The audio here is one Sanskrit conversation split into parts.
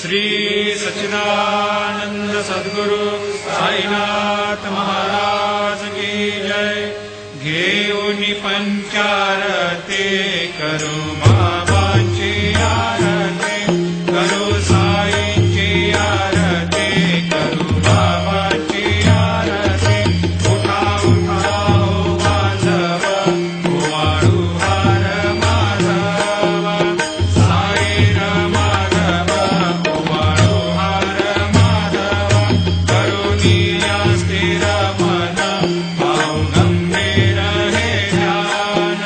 श्री सच्चिदानंद सद्गुरु साईनाथ महाराज की जय। घेऊन पंचारती करू बाबांची आरती, करू साईंची आरती, करू बाबांची आरती। उठा उठा हो बांधव, ओवाळू हार माधव, साई माधव, ओवाळू हार माधव। करुणी स्थिर मन, भाव गंभीर हे ध्यान,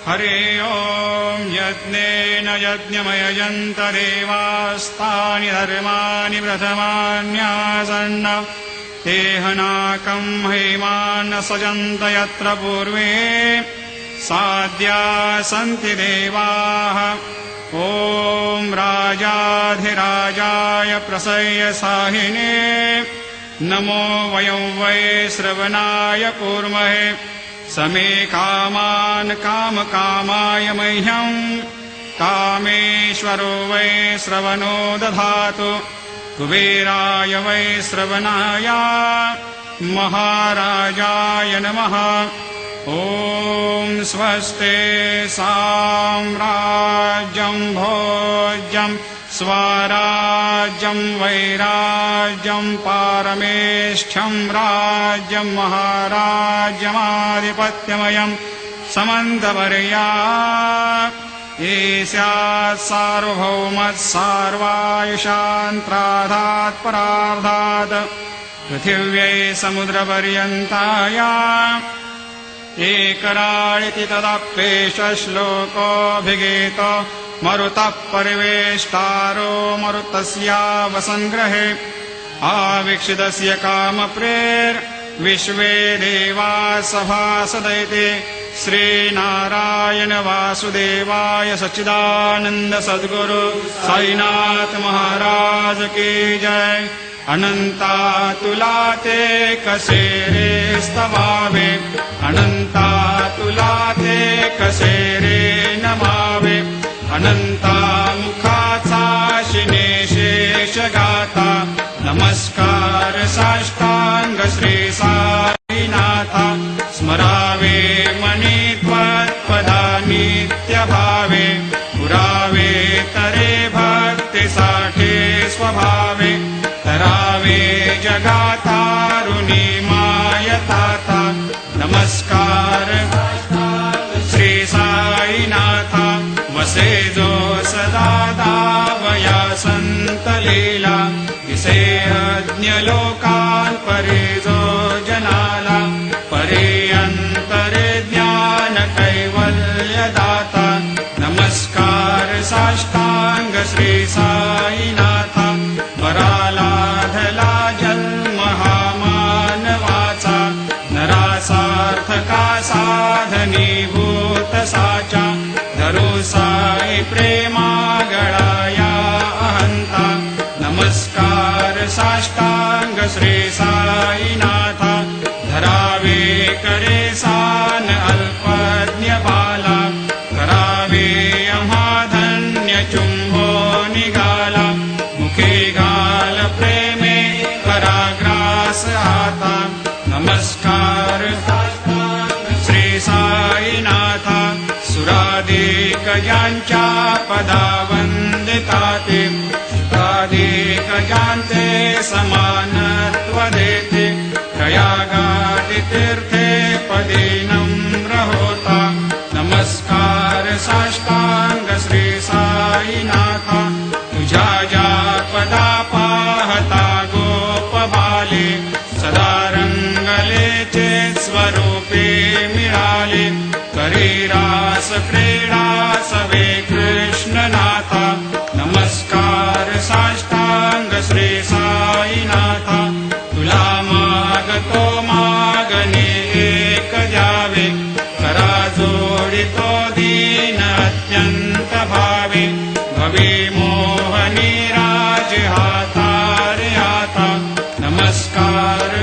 हरि ओं यज्ञेन यज्ञमयजन्त देवास्तानि धर्माणि प्रथमान्यासन्न तेहनाकं हेमान् सजन्त यत्र पूर्वे साद्या सन्ति देवाः ॐ राजाधिराजाय प्रसह्य साहिने नमो वयं वै श्रवणाय कूर्महे समे कामान् कामकामाय मह्यं कामेश्वरो वै श्रवणो दधातु कुबेराय वै श्रवणाय महाराजाय नमः ॐ स्वस्ते साम्राज्यं भोज्यं स्वराज्यं वैराज्यं पारमेष्ठ्यं राज्यं महाराज्यमाधिपत्यमयं समन्तवर्या ईस्यात् सार्वभौमत्सार्वायुषान्त्राधात् परार्धात् पृथिव्यै समुद्रपर्यन्ताया एकराळिति तदप्येष श्लोकोऽभिगीतो मरुतः परिवेष्टारो मरुतस्यावसङ्ग्रहे आवीक्षितस्य कामप्रेर्विश्वे देवा सभासदैति श्रीनारायण वासुदेवाय सच्चिदानन्द सद्गुरु साईनाथ महाराज की जय। अनन्तातुलाते कसेरे स्तवावे अनन्तातुलाते कसेरे नमावे अनन्ता मुखाचा शिनेशेषगाता नमस्कार साष्टांग श्री साईनाथ स्मरावे मनी त्वत्पदा नित्यभावे पुरावे तरे भक्तिसाठी स्वभावे करावे जगातारुणी मायताता नमस्कार श्री साईनाथ वसे जो सदा दावया संत लीला इसे अज्ञ लोकान् परे जो जनाला परे अंतरे ज्ञान कैवल्य दाता नमस्कार साष्टांग श्री साईनाथ परालाधला जन्म हा मानवाचा नरासार्थका साधनीभूत साचा धरो साई प्रेमा गळाया अहंता नमस्कार साष्टांग श्री साईनाथ धरावे करे सान अल्पज्ञ बाला करावे अमाधन्य चुंबो निगाला मुखे गाल प्रेमे पराग्रास आता नमस्कार श्री साईनाथ सुराधिक ज्यांच्या पदा वंदिताते सुराधिक ज्यांचे समानत्व देते प्रयागादि तीर्थे पदे नम्र होता नमस्कार साष्टांग श्री साईनाथ तुझ्या ज्या पदा पाहता गोप बाले सदा रंगलेचे स्वरूपे मिळाले करी रास क्रीडा सवे कृष्णनाथ नमस्कार साष्टांग श्री साईनाथ तुला मागतो मागणे एक द्यावे करा जोडितो दीन अत्यंत भावे भवे मोहनी राज हातारे हाता नमस्कार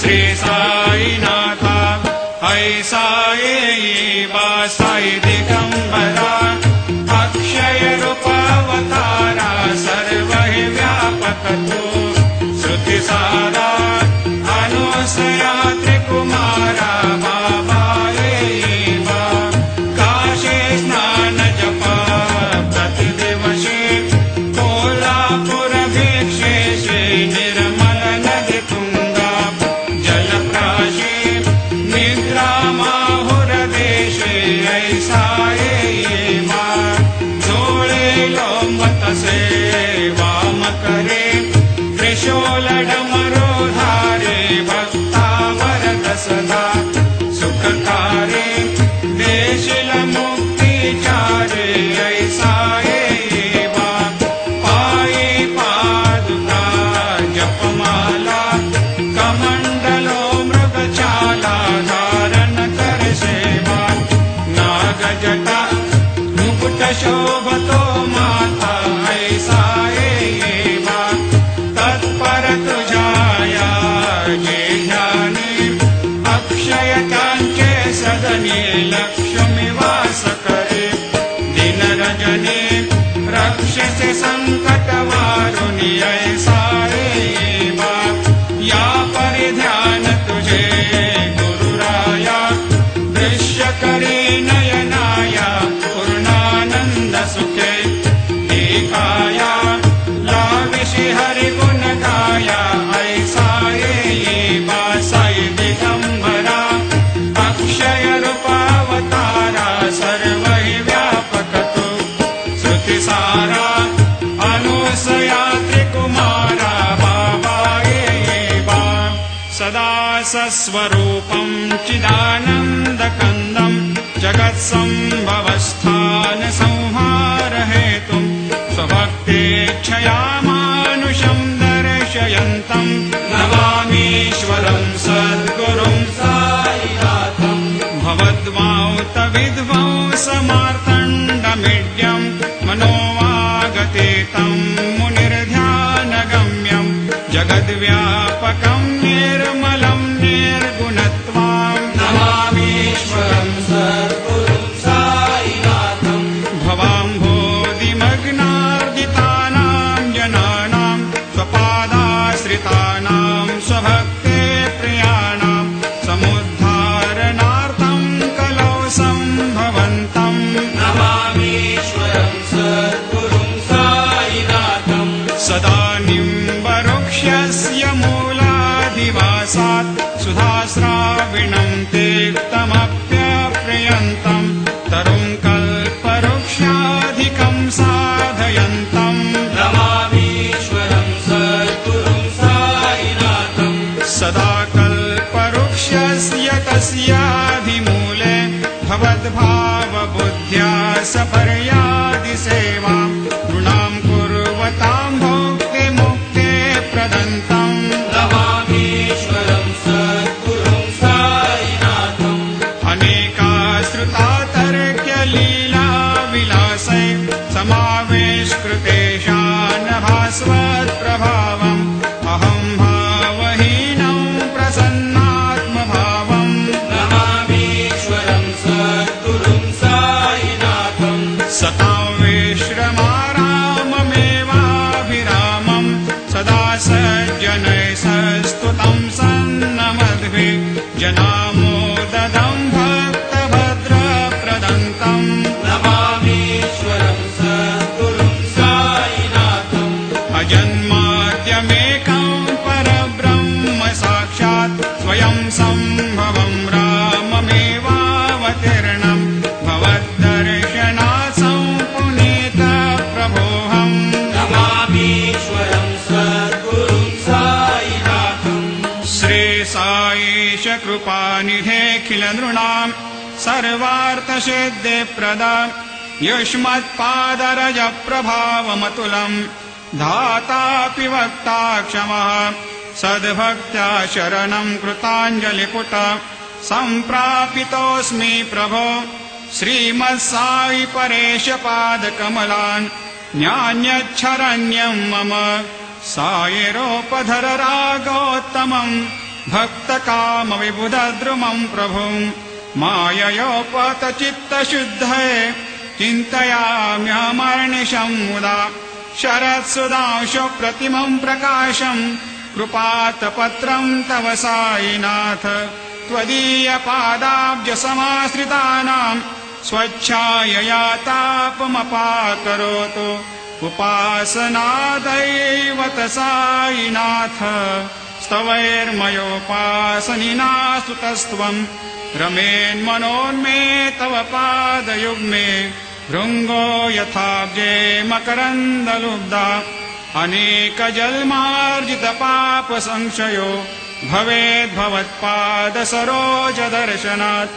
श्री साईनाथ ऐसा येई साई दिगंबरा अक्षय रूपावतारा सर्व हि व्यापक तू श्रुति सारा अनुसया त्रिकुमारा बाबा येई बा काशी स्नान जप प्रतिदिवशी कोल्हापुर भिक्षेशी निर्मल नदी तुंगा जलप्राशी निद्रा माहुर देशे ऐसा येई बा जोळे लोंबत से वाम करे त्रिशूल डमरू धारे भक्ताव मण्डलो मृगचालाधारण कर सेवा नागजटा मुकुट शोभतो माता ऐसा एवा तत्पर तुझाया जे ध्याने अक्षय त्यांचे सदने लक्ष्मी वास करे दिन रजने रक्षसे संकट वारुणी ऐसा एवा या परिध्यान तुझे गुरुराया दृश्य करे नयनाया पूर्णानंद सुखे एकाया लाविषि हरि गुण गाया ऐसा एवा साई दिगंबरा अक्षय रूपावतारा सर्व व्यापक तू श्रुतिसारा अनुसया त्रिकुमारा बाबा एवा सदा सस्वरूपं चिदानन्दकन्दं जगत्सम्भवस्थान संहार हेतुं स्वभक्तेच्छया मानुषं दर्शयन्तं नमामीश्वरं सद्गुरुं साईनाथं भवद्वांत विध्वंसमार्तण्डमीड्यं मनोवागतीतं मुनिर्ध्यानगम्यं जगद्व्यापकं निर्मलं निर्गुणत्वां नमामीश्वरं सद्गुरुं साईनाथं भवाम्भोधिमग्नार्जितानां जनानां स्वपादाश्रितानां स्वभक्ते प्रियाणां समुद्धारणार्थं कलौ सम्भवन्तं नमामीश्वरं सद्गुरुं साईनाथं सदा निम्बवृक्षस्य मूलाधिवासात् सुधास्राविणं तीर्थमप्यप्रियन्तं तरुं कल्पवृक्षाधिकं साधयन्तं नमामीश्वरं सद्गुरुं साईनाथं सदा कल्पवृक्षस्य तस्याधिमूले भवद्भावबुद्ध्या सपर्यादिसेवां नृणां कुर्वतां भोक्तिमुक्ते प्रदन्तं नमामीश्वरं सद्गुरुं साईनाथम् अनेकाश्रुतातर्क्यलीलाविलासै समावेशकृतेषान् भास्वत्प्रभावम् अहं भावहीनं प्रसन्नात्मभावं नमामीश्वरं सद्गुरुं साईनाथम् सतां विश्रमाराममेवाभिरामं सदा सज्जनैः सस्तुतं सन्नमद्भिः जनामोददं भक्तभद्रप्रदन्तं नमामीश्वरं सद्गुरुं साईनाथम् अजन्माद्यमेकं परब्रह्म साक्षात् स्वयं सम्भवं राममेवावतीर्णं भवद्दर्शनात् सम्पुनीतप्रभोऽहं नमामीश्वरं सद्गुरुं साईनाथम् श्री साईश कृपानिधेऽखिल नृणां सर्वार्थसिद्धिप्रदा युष्मत्पादरजप्रभावमतुलं धातापि वक्ता क्षमः सद्भक्त्या शरणं कृताञ्जलिपुट सम्प्रापितोऽस्मि प्रभो श्रीमत्साई परेशपादकमलान् न्यान्यच्छरण्यं मम सायिरोपधर रागोत्तमं भक्तकामविबुधद्रुमं प्रभुं माययोपतचित्तशुद्धये चिन्तयाम्यहमर्निशं मुदा शरत्सुधांशुप्रतिमं प्रकाशं कृपातपत्रं तव साईनाथ त्वदीयपादाब्जसमाश्रितानां स्वच्छायया तापमपाकरोतु उपासनादैवत साईनाथ स्तवैर्मयोपासनिना स्तुतस्त्वं रमेन्मनोन्मे तव पादयुग्मे भृङ्गो यथाब्जे मकरन्दलुब्धा अनेकजन्मार्जितपापसंशयो भवेद्भवत्पादसरोजदर्शनात्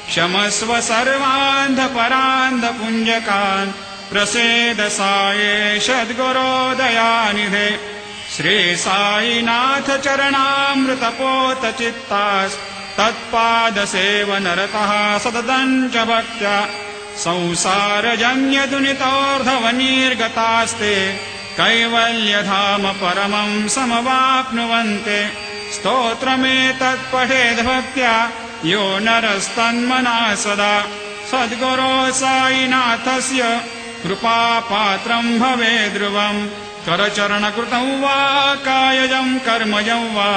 क्षमस्व सर्वान्धपरान्धपुञ्जकान् प्रसेद साये सद्गुरो दयानिधे श्री साईनाथ चरणामृतपोत चित्तास् तत्पादसेवनरतः सततं च भक्त्या संसारजन्यदुनितोर्धवनिर्गतास्ते कैवल्यधाम परमं समवाप्नुवन्ते स्तोत्रमेतत्पठेद् भक्त्या यो नरस्तन्मना सदा सद्गुरो साईनाथस्य कृपापात्रं भवेद् ध्रुवम् करचरणकृतं वा कायजं कर्मजं वा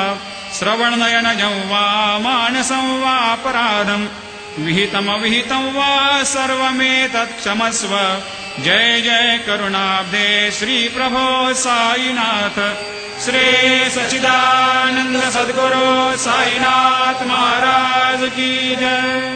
श्रवणनयनजं वा मानसं वापराधम् विहितमविहितं वा सर्वमेतत् क्षमस्व जय जय करुणाब्धे श्री प्रभो साईनाथ श्री सच्चिदानंद सद्गुरु साईनाथ महाराज की जय।